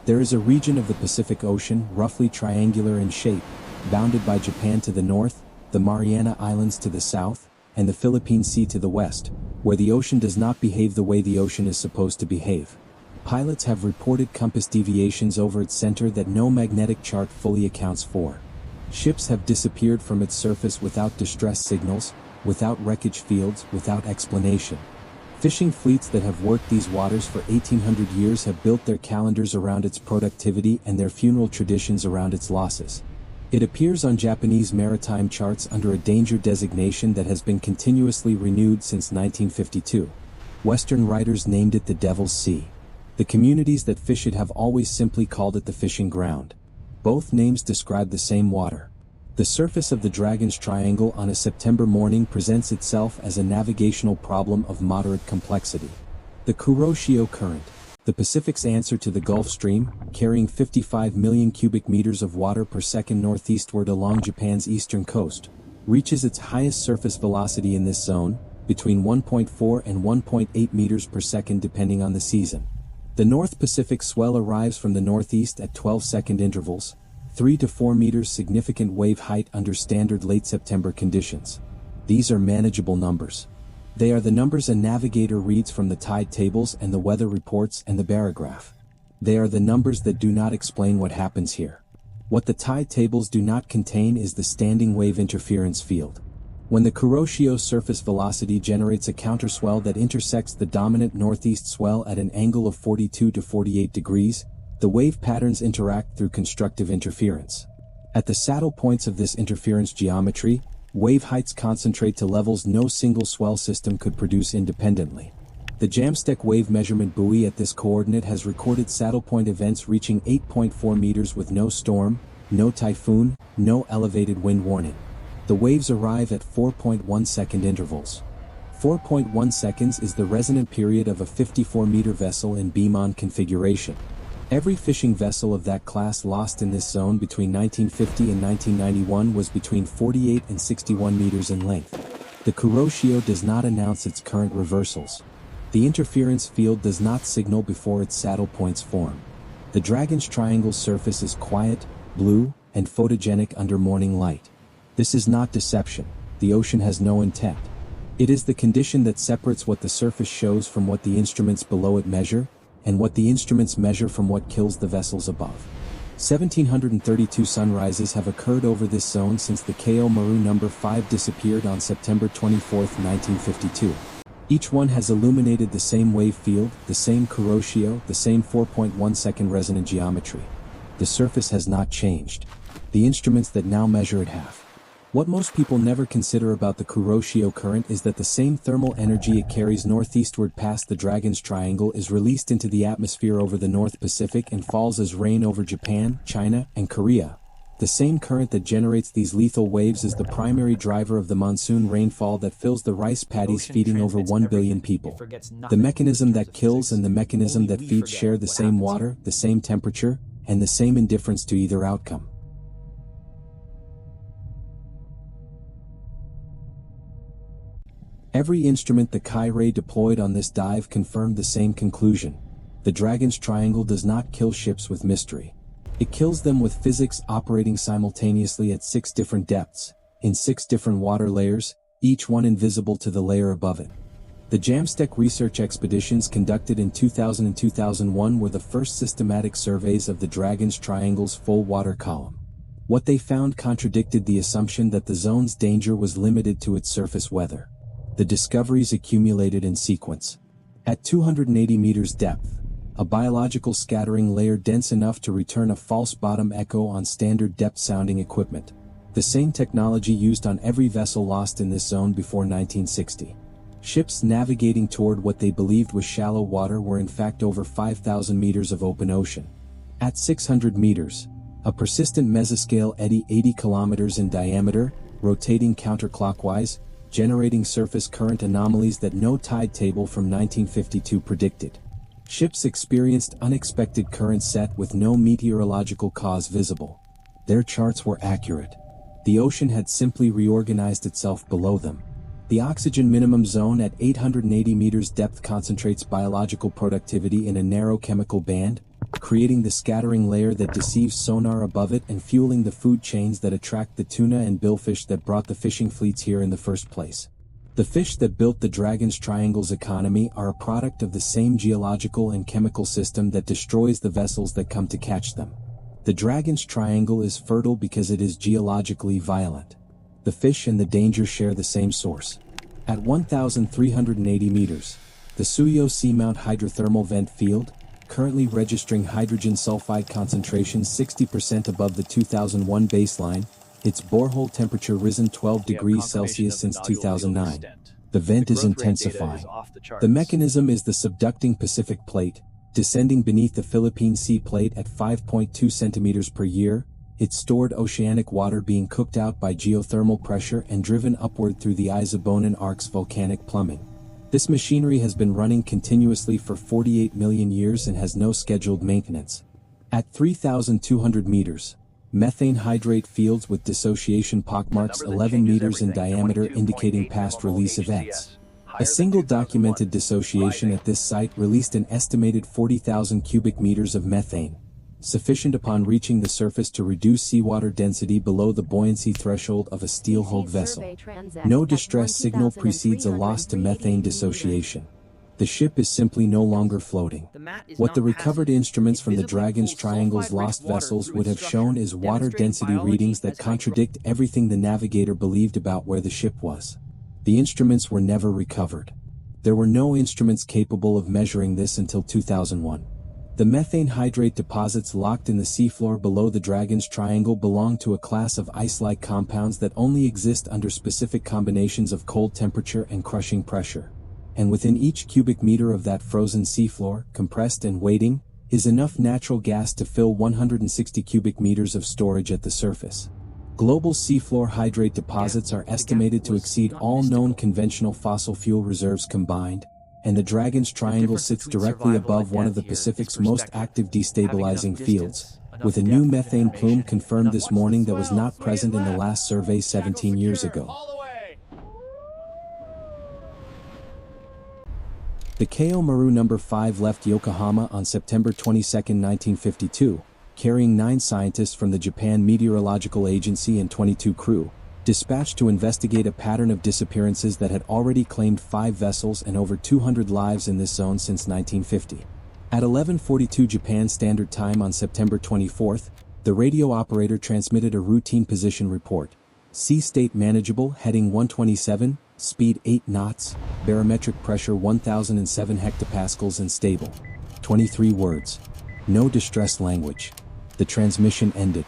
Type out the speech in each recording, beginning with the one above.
There is a region of the Pacific Ocean, roughly triangular in shape, bounded by Japan to the north, the Mariana Islands to the south, and the Philippine Sea to the west, where the ocean does not behave the way the ocean is supposed to behave. Pilots have reported compass deviations over its center that no magnetic chart fully accounts for. Ships have disappeared from its surface without distress signals, without wreckage fields, without explanation. Fishing fleets that have worked these waters for 1800 years have built their calendars around its productivity and their funeral traditions around its losses. It appears on Japanese maritime charts under a danger designation that has been continuously renewed since 1952. Western writers named it the Devil's Sea. The communities that fish it have always simply called it the fishing ground. Both names describe the same water. The surface of the Dragon's Triangle on a September morning presents itself as a navigational problem of moderate complexity. The Kuroshio Current, the Pacific's answer to the Gulf Stream, carrying 55 million cubic meters of water per second northeastward along Japan's eastern coast, reaches its highest surface velocity in this zone, between 1.4 and 1.8 meters per second depending on the season. The North Pacific swell arrives from the northeast at 12-second intervals, 3 to 4 meters significant wave height under standard late September conditions. These are manageable numbers. They are the numbers a navigator reads from the tide tables and the weather reports and the barograph. They are the numbers that do not explain what happens here. What the tide tables do not contain is the standing wave interference field. When the Kuroshio surface velocity generates a counterswell that intersects the dominant northeast swell at an angle of 42 to 48 degrees, the wave patterns interact through constructive interference. At the saddle points of this interference geometry, wave heights concentrate to levels no single swell system could produce independently. The Jamstek wave measurement buoy at this coordinate has recorded saddle point events reaching 8.4 meters with no storm, no typhoon, no elevated wind warning. The waves arrive at 4.1 second intervals. 4.1 seconds is the resonant period of a 54-meter vessel in beam-on configuration. Every fishing vessel of that class lost in this zone between 1950 and 1991 was between 48 and 61 meters in length. The Kuroshio does not announce its current reversals. The interference field does not signal before its saddle points form. The Dragon's Triangle surface is quiet, blue, and photogenic under morning light. This is not deception. The ocean has no intent. It is the condition that separates what the surface shows from what the instruments below it measure, and what the instruments measure from what kills the vessels above. 1,732 sunrises have occurred over this zone since the Ko Maru No. 5 disappeared on September 24, 1952. Each one has illuminated the same wave field, the same Kuroshio, the same 4.1 second resonant geometry. The surface has not changed. The instruments that now measure it have. What most people never consider about the Kuroshio current is that the same thermal energy it carries northeastward past the Dragon's Triangle is released into the atmosphere over the North Pacific and falls as rain over Japan, China, and Korea. The same current that generates these lethal waves is the primary driver of the monsoon rainfall that fills the rice paddies feeding over 1 billion people. The mechanism that kills and the mechanism that feeds share the same water, the same temperature, and the same indifference to either outcome. Every instrument the Kai-Ray deployed on this dive confirmed the same conclusion. The Dragon's Triangle does not kill ships with mystery. It kills them with physics operating simultaneously at 6 different depths, in 6 different water layers, each one invisible to the layer above it. The Jamstek research expeditions conducted in 2000 and 2001 were the first systematic surveys of the Dragon's Triangle's full water column. What they found contradicted the assumption that the zone's danger was limited to its surface weather. The discoveries accumulated in sequence. At 280 meters depth, a biological scattering layer dense enough to return a false bottom echo on standard depth sounding equipment. The same technology used on every vessel lost in this zone before 1960. Ships navigating toward what they believed was shallow water were in fact over 5,000 meters of open ocean. At 600 meters, a persistent mesoscale eddy 80 kilometers in diameter, rotating counterclockwise, generating surface current anomalies that no tide table from 1952 predicted. Ships experienced unexpected current set with no meteorological cause visible. Their charts were accurate. The ocean had simply reorganized itself below them. The oxygen minimum zone at 880 meters depth concentrates biological productivity in a narrow chemical band, creating the scattering layer that deceives sonar above it and fueling the food chains that attract the tuna and billfish that brought the fishing fleets here in the first place. The fish that built the Dragon's Triangle's economy are a product of the same geological and chemical system that destroys the vessels that come to catch them. The Dragon's Triangle is fertile because it is geologically violent. The fish and the danger share the same source. At 1,380 meters, the Suyo Seamount hydrothermal vent field, currently registering hydrogen sulfide concentrations 60% above the 2001 baseline, its borehole temperature risen 12 degrees Celsius since 2009. The vent is intensifying. The mechanism is the subducting Pacific Plate, descending beneath the Philippine Sea Plate at 5.2 centimeters per year, its stored oceanic water being cooked out by geothermal pressure and driven upward through the Isobonan Ark's volcanic plumbing. This machinery has been running continuously for 48 million years and has no scheduled maintenance. At 3,200 meters, methane hydrate fields with dissociation pockmarks 11 meters in diameter indicating past release events. A single documented dissociation at this site released an estimated 40,000 cubic meters of methane, sufficient upon reaching the surface to reduce seawater density below the buoyancy threshold of a steel-hulled vessel. No distress signal precedes a loss to methane dissociation. The ship is simply no longer floating. What the recovered instruments from the Dragon's Triangle's lost vessels would have shown is water density readings that contradict everything the navigator believed about where the ship was. The instruments were never recovered. There were no instruments capable of measuring this until 2001. The methane hydrate deposits locked in the seafloor below the Dragon's Triangle belong to a class of ice-like compounds that only exist under specific combinations of cold temperature and crushing pressure. And within each cubic meter of that frozen seafloor, compressed and waiting, is enough natural gas to fill 160 cubic meters of storage at the surface. Global seafloor hydrate deposits are estimated to exceed all known conventional fossil fuel reserves combined, and the Dragon's Triangle sits directly above one of the Pacific's most active destabilizing fields, with a new methane plume confirmed this morning that was not present in the last survey 17 years ago. The Kao Maru No. 5 left Yokohama on September 22, 1952, carrying 9 scientists from the Japan Meteorological Agency and 22 crew, dispatched to investigate a pattern of disappearances that had already claimed 5 vessels and over 200 lives in this zone since 1950. At 11:42 Japan Standard Time on September 24, the radio operator transmitted a routine position report. Sea state manageable, heading 127, speed 8 knots, barometric pressure 1007 hectopascals and stable. 23 words. No distress language. The transmission ended.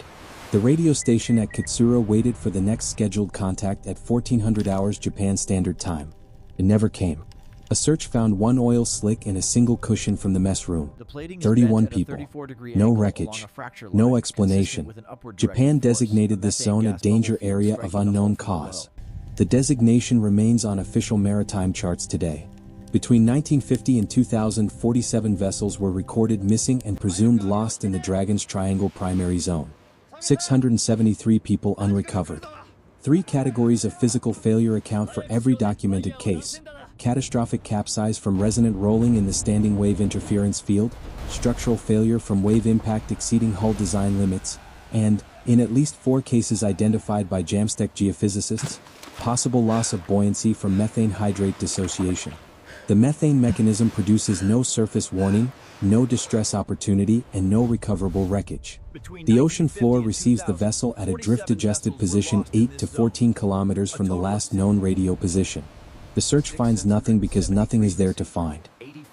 The radio station at Katsura waited for the next scheduled contact at 1400 hours Japan Standard Time. It never came. A search found 1 oil slick and a single cushion from the mess room. 31 people. No wreckage. No explanation. Japan designated this zone a danger area of unknown cause. The designation remains on official maritime charts today. Between 1950 and 2000, 47 vessels were recorded missing and presumed lost in the Dragon's Triangle primary zone. 673 people unrecovered. 3 categories of physical failure account for every documented case: catastrophic capsize from resonant rolling in the standing wave interference field, structural failure from wave impact exceeding hull design limits, and, in at least 4 cases identified by JAMSTEC geophysicists, possible loss of buoyancy from methane hydrate dissociation. The methane mechanism produces no surface warning, no distress opportunity, and no recoverable wreckage. The ocean floor receives the vessel at a drift-adjusted position 8 to 14 kilometers from the last known radio position. The search finds nothing because nothing is there to find.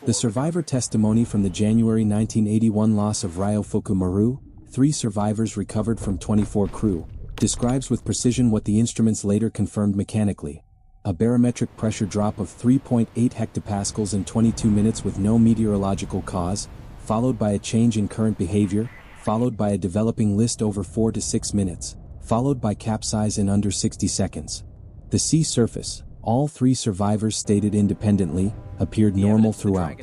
The survivor testimony from the January 1981 loss of Ryofuku Maru, 3 survivors recovered from 24 crew, describes with precision what the instruments later confirmed mechanically: a barometric pressure drop of 3.8 hectopascals in 22 minutes with no meteorological cause, followed by a change in current behavior, followed by a developing list over 4 to 6 minutes, followed by capsize in under 60 seconds. The sea surface, all 3 survivors stated independently, appeared normal throughout.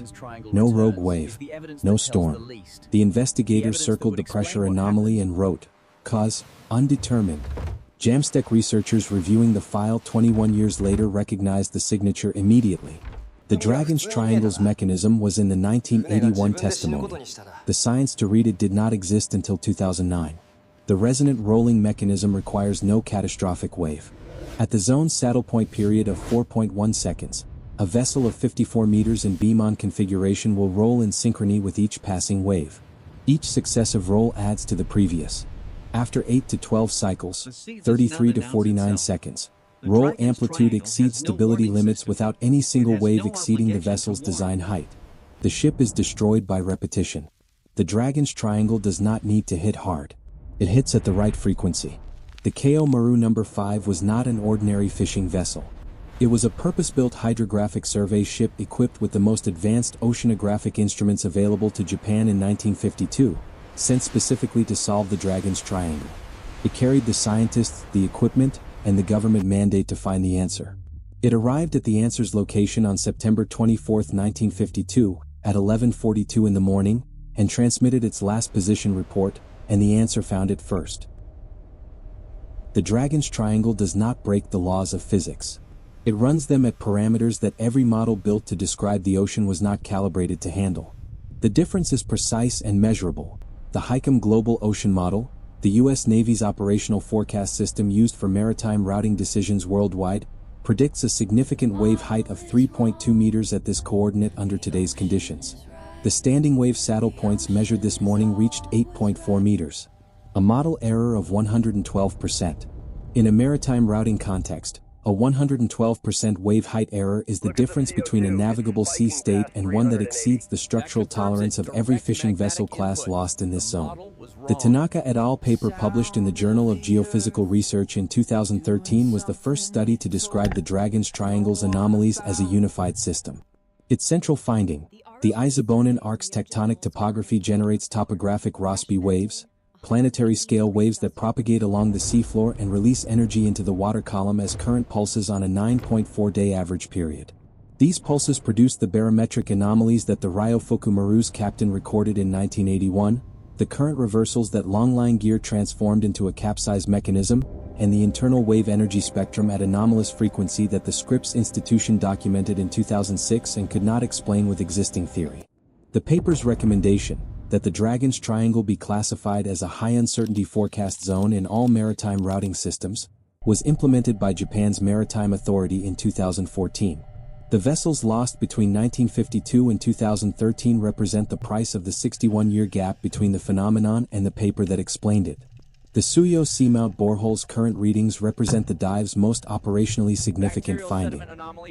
No rogue wave. No storm. The investigators circled the pressure anomaly and wrote, "Cause, undetermined." JAMSTEC researchers reviewing the file 21 years later recognized the signature immediately. The Dragon's Triangle's mechanism was in the 1981 testimony. The science to read it did not exist until 2009. The resonant rolling mechanism requires no catastrophic wave. At the zone's saddle point period of 4.1 seconds, a vessel of 54 meters in beam-on configuration will roll in synchrony with each passing wave. Each successive roll adds to the previous. After 8 to 12 cycles, 33 to 49 seconds, roll amplitude exceeds stability limits without any single wave exceeding the vessel's design height. The ship is destroyed by repetition. The Dragon's Triangle does not need to hit hard. It hits at the right frequency. The Ko Maru No. 5 was not an ordinary fishing vessel. It was a purpose-built hydrographic survey ship equipped with the most advanced oceanographic instruments available to Japan in 1952, sent specifically to solve the Dragon's Triangle. It carried the scientists, the equipment, and the government mandate to find the answer. It arrived at the answer's location on September 24, 1952, at 11:42 in the morning, and transmitted its last position report, and the answer found it first. The Dragon's Triangle does not break the laws of physics. It runs them at parameters that every model built to describe the ocean was not calibrated to handle. The difference is precise and measurable. The HICM Global Ocean Model, the U.S. Navy's operational forecast system used for maritime routing decisions worldwide, predicts a significant wave height of 3.2 meters at this coordinate under today's conditions. The standing wave saddle points measured this morning reached 8.4 meters. A model error of 112%. In a maritime routing context, a 112% wave height error is the difference between a navigable sea state and one that exceeds the structural tolerance of every fishing vessel class lost in this zone. The Tanaka et al. Paper published in the Journal of Geophysical Research in 2013 was the first study to describe the Dragon's Triangle's anomalies as a unified system. Its central finding, the Isobonin Arc's tectonic topography generates topographic Rossby waves, planetary scale waves that propagate along the seafloor and release energy into the water column as current pulses on a 9.4-day average period. These pulses produce the barometric anomalies that the Ryofuku Maru's captain recorded in 1981, the current reversals that longline gear transformed into a capsize mechanism, and the internal wave energy spectrum at anomalous frequency that the Scripps Institution documented in 2006 and could not explain with existing theory. The paper's recommendation, that the Dragon's Triangle be classified as a high uncertainty forecast zone in all maritime routing systems, was implemented by Japan's Maritime Authority in 2014. The vessels lost between 1952 and 2013 represent the price of the 61-year gap between the phenomenon and the paper that explained it. The Suyo seamount borehole's current readings represent the dive's most operationally significant finding.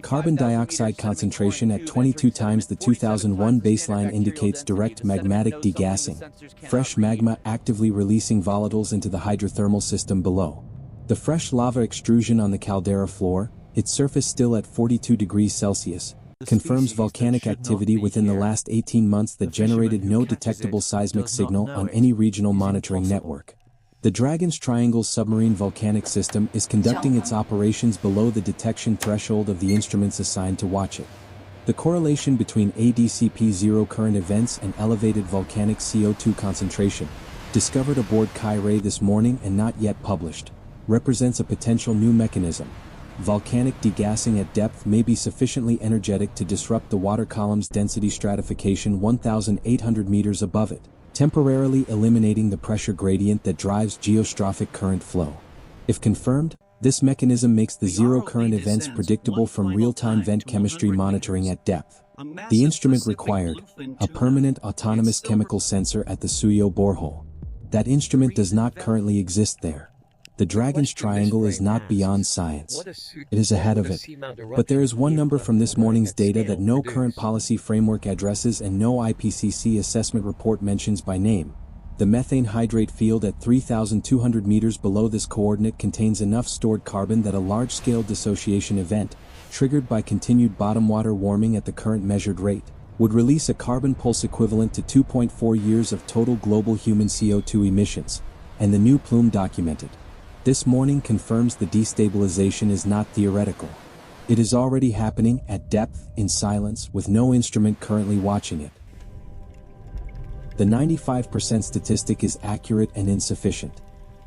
Carbon dioxide concentration at 22 times the 2001 baseline indicates direct magmatic degassing, fresh magma actively releasing volatiles into the hydrothermal system below. The fresh lava extrusion on the caldera floor, its surface still at 42 degrees Celsius, confirms volcanic activity within the last 18 months that generated no detectable seismic signal on any regional monitoring network. The Dragon's Triangle submarine volcanic system is conducting its operations below the detection threshold of the instruments assigned to watch it. The correlation between ADCP zero current events and elevated volcanic CO2 concentration, discovered aboard Kai-Ray this morning and not yet published, represents a potential new mechanism. Volcanic degassing at depth may be sufficiently energetic to disrupt the water column's density stratification 1,800 meters above it, temporarily eliminating the pressure gradient that drives geostrophic current flow. If confirmed, this mechanism makes the zero current events predictable from real-time vent chemistry monitoring at depth. The instrument required, a permanent autonomous chemical sensor at the Suyo borehole. That instrument does not currently exist there. The Dragon's Triangle is not beyond science. It is ahead of it. But there is one number from this morning's data that no current policy framework addresses and no IPCC assessment report mentions by name. The methane hydrate field at 3,200 meters below this coordinate contains enough stored carbon that a large-scale dissociation event, triggered by continued bottom water warming at the current measured rate, would release a carbon pulse equivalent to 2.4 years of total global human CO2 emissions, and the new plume documented. This morning confirms the destabilization is not theoretical. It is already happening at depth, in silence, with no instrument currently watching it. The 95% statistic is accurate and insufficient.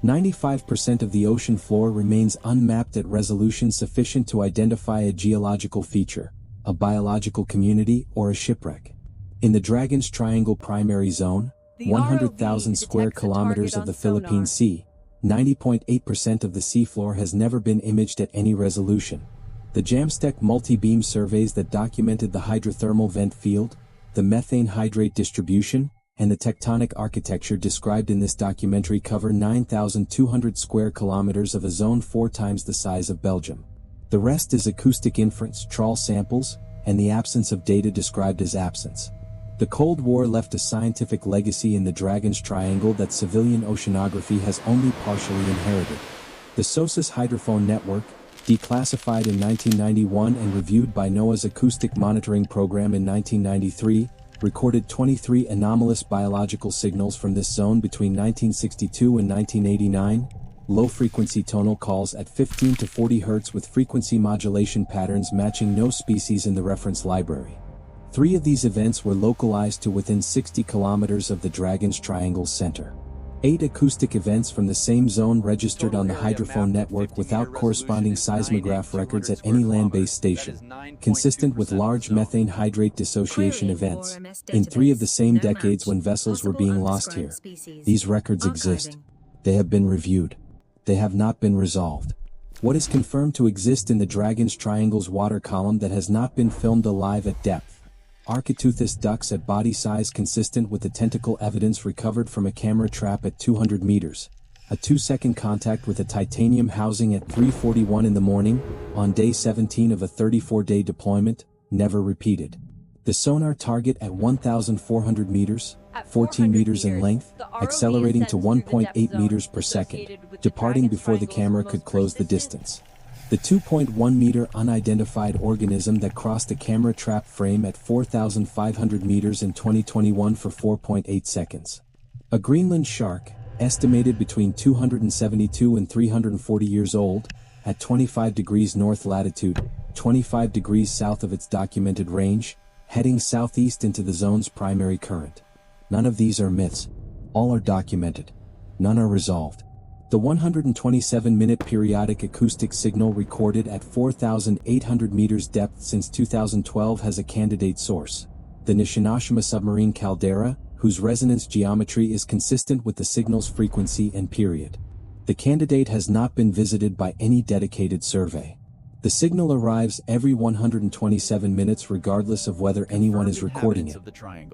95% of the ocean floor remains unmapped at resolution sufficient to identify a geological feature, a biological community, or a shipwreck. In the Dragon's Triangle primary zone, 100,000 square kilometers of the Philippine Sea, 90.8% of the seafloor has never been imaged at any resolution. The Jamstack multi-beam surveys that documented the hydrothermal vent field, the methane hydrate distribution, and the tectonic architecture described in this documentary cover 9,200 square kilometers of a zone 4 times the size of Belgium. The rest is acoustic inference, trawl samples, and the absence of data described as absence. The Cold War left a scientific legacy in the Dragon's Triangle that civilian oceanography has only partially inherited. The SOSUS hydrophone network, declassified in 1991 and reviewed by NOAA's Acoustic Monitoring Program in 1993, recorded 23 anomalous biological signals from this zone between 1962 and 1989, low-frequency tonal calls at 15 to 40 Hz with frequency modulation patterns matching no species in the reference library. 3 of these events were localized to within 60 kilometers of the Dragon's Triangle center. 8 acoustic events from the same zone registered on the hydrophone network without corresponding seismograph records at any land-based station, consistent with large methane hydrate dissociation events, in 3 of the same decades when vessels were being lost here. These records exist. They have been reviewed. They have not been resolved. What is confirmed to exist in the Dragon's Triangle's water column that has not been filmed alive at depth? Architeuthis ducks at body size consistent with the tentacle evidence recovered from a camera trap at 200 meters. A 2-second contact with a titanium housing at 3:41 in the morning, on day 17 of a 34-day deployment, never repeated. The sonar target at 1,400 meters, 14 meters in length, accelerating to 1.8 meters per second, departing before the camera could close the distance. The 2.1-meter unidentified organism that crossed the camera trap frame at 4,500 meters in 2021 for 4.8 seconds. A Greenland shark, estimated between 272 and 340 years old, at 25 degrees north latitude, 25 degrees south of its documented range, heading southeast into the zone's primary current. None of these are myths. All are documented. None are resolved. The 127-minute periodic acoustic signal recorded at 4,800 meters depth since 2012 has a candidate source, the Nishinoshima submarine caldera, whose resonance geometry is consistent with the signal's frequency and period. The candidate has not been visited by any dedicated survey. The signal arrives every 127 minutes regardless of whether anyone is recording it.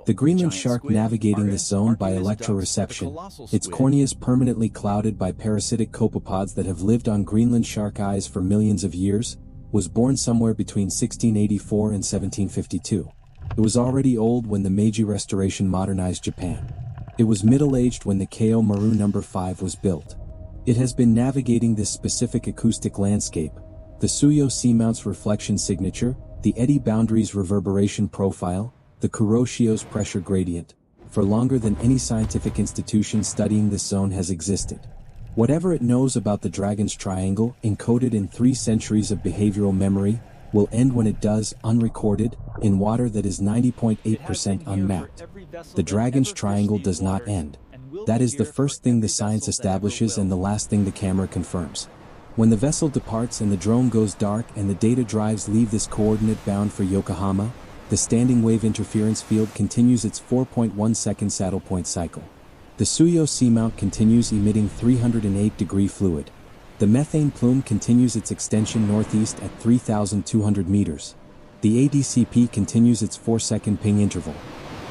The Greenland shark navigating this zone by electroreception, its corneas permanently clouded by parasitic copepods that have lived on Greenland shark eyes for millions of years, was born somewhere between 1684 and 1752. It was already old when the Meiji Restoration modernized Japan. It was middle-aged when the Keio Maru No. 5 was built. It has been navigating this specific acoustic landscape, the Suyo seamounts reflection signature, the eddy boundaries reverberation profile, the Kuroshio's pressure gradient, for longer than any scientific institution studying this zone has existed. Whatever it knows about the Dragon's Triangle, encoded in 3 centuries of behavioral memory, will end when it does, unrecorded, in water that is 90.8% unmapped. The Dragon's Triangle does not end. That is the first thing the science establishes and the last thing the camera confirms. When the vessel departs and the drone goes dark and the data drives leave this coordinate bound for Yokohama, the standing wave interference field continues its 4.1-second saddle point cycle. The Suyo seamount continues emitting 308-degree fluid. The methane plume continues its extension northeast at 3,200 meters. The ADCP continues its 4-second ping interval.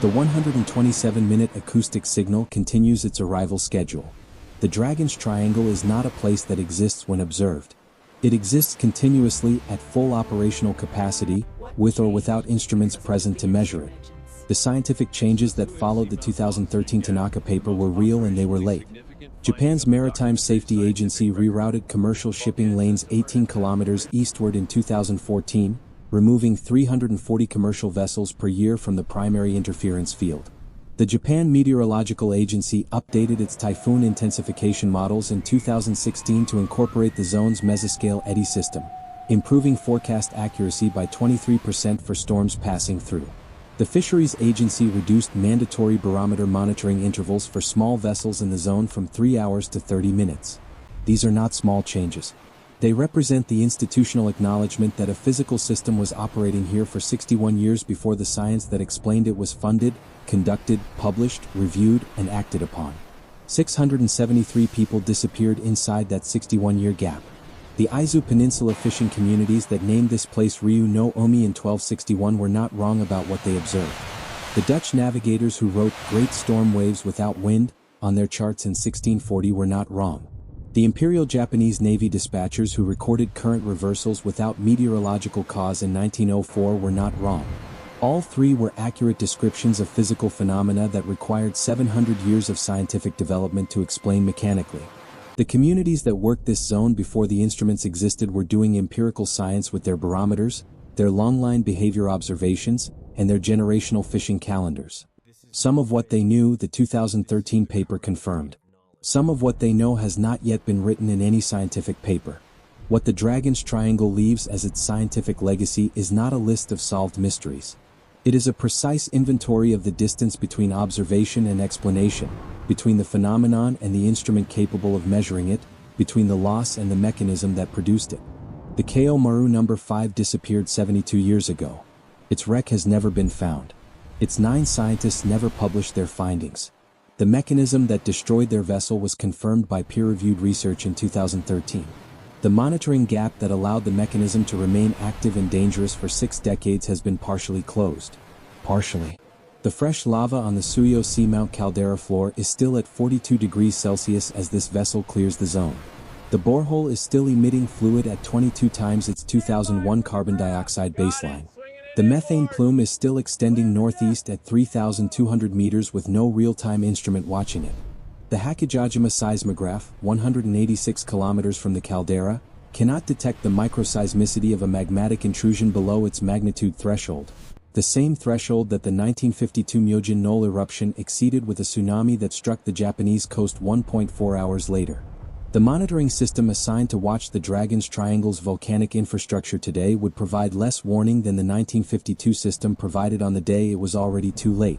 The 127-minute acoustic signal continues its arrival schedule. The Dragon's Triangle is not a place that exists when observed. It exists continuously at full operational capacity, with or without instruments present to measure it. The scientific changes that followed the 2013 Tanaka paper were real and they were late. Japan's Maritime Safety Agency rerouted commercial shipping lanes 18 kilometers eastward in 2014, removing 340 commercial vessels per year from the primary interference field. The Japan Meteorological Agency updated its typhoon intensification models in 2016 to incorporate the zone's mesoscale eddy system, improving forecast accuracy by 23% for storms passing through. The Fisheries Agency reduced mandatory barometer monitoring intervals for small vessels in the zone from 3 hours to 30 minutes. These are not small changes. They represent the institutional acknowledgement that a physical system was operating here for 61 years before the science that explained it was funded, conducted, published, reviewed, and acted upon. 673 people disappeared inside that 61-year gap. The Izu Peninsula fishing communities that named this place Riu no Omi in 1261 were not wrong about what they observed. The Dutch navigators who wrote Great Storm Waves Without Wind on their charts in 1640 were not wrong. The Imperial Japanese Navy dispatchers who recorded current reversals without meteorological cause in 1904 were not wrong. All three were accurate descriptions of physical phenomena that required 700 years of scientific development to explain mechanically. The communities that worked this zone before the instruments existed were doing empirical science with their barometers, their long-line behavior observations, and their generational fishing calendars. Some of what they knew, the 2013 paper confirmed. Some of what they know has not yet been written in any scientific paper. What the Dragon's Triangle leaves as its scientific legacy is not a list of solved mysteries. It is a precise inventory of the distance between observation and explanation, between the phenomenon and the instrument capable of measuring it, between the loss and the mechanism that produced it. The Ko Maru No. 5 disappeared 72 years ago. Its wreck has never been found. Its 9 scientists never published their findings. The mechanism that destroyed their vessel was confirmed by peer-reviewed research in 2013. The monitoring gap that allowed the mechanism to remain active and dangerous for 6 decades has been partially closed. Partially. The fresh lava on the Suyo Seamount caldera floor is still at 42 degrees Celsius as this vessel clears the zone. The borehole is still emitting fluid at 22 times its 2001 carbon dioxide baseline. The methane plume is still extending northeast at 3,200 meters with no real-time instrument watching it. The Hakijajima seismograph, 186 kilometers from the caldera, cannot detect the microseismicity of a magmatic intrusion below its magnitude threshold, the same threshold that the 1952 Myojin Knoll eruption exceeded with a tsunami that struck the Japanese coast 1.4 hours later. The monitoring system assigned to watch the Dragon's Triangle's volcanic infrastructure today would provide less warning than the 1952 system provided on the day it was already too late.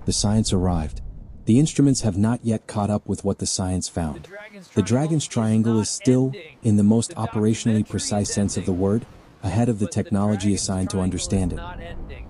The science arrived. The instruments have not yet caught up with what the science found. The Dragon's Triangle is still, in the most operationally precise sense of the word, ahead of the technology assigned to understand it.